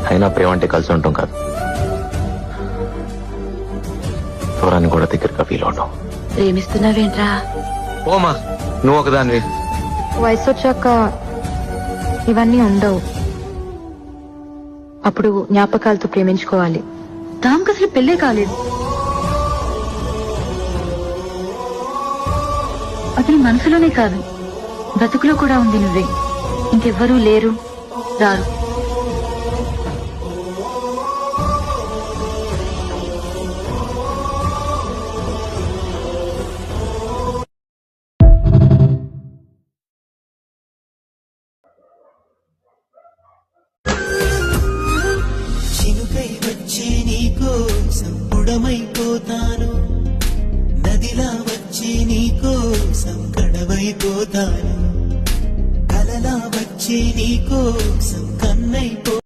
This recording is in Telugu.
అయినా ప్రేమ అంటే కలిసి ఉంటాం కాదు, దూరాన్ని కూడా దగ్గరగా ఫీల్ అవడం. ప్రేమిస్తున్నావేంట్రా? ఓమా నువ్వు ఒకదానివి. వయసు వచ్చాక ఇవన్నీ ఉండవు. అప్పుడు జ్ఞాపకాలతో ప్రేమించుకోవాలి. దానికి అసలు పెళ్ళే కాలేదు. అతని మనసులోనే కాదు, బ్రతుకులో కూడా ఉంది నువ్వే. ఇంకెవ్వరూ లేరు, రారు. చినుకై వచ్చి నీకోసం పుడమైపోతాను, నదిలా వచ్చి నీకోసం గడవైపోతాను, కలలా వచ్చి నీకోసం కన్నైపో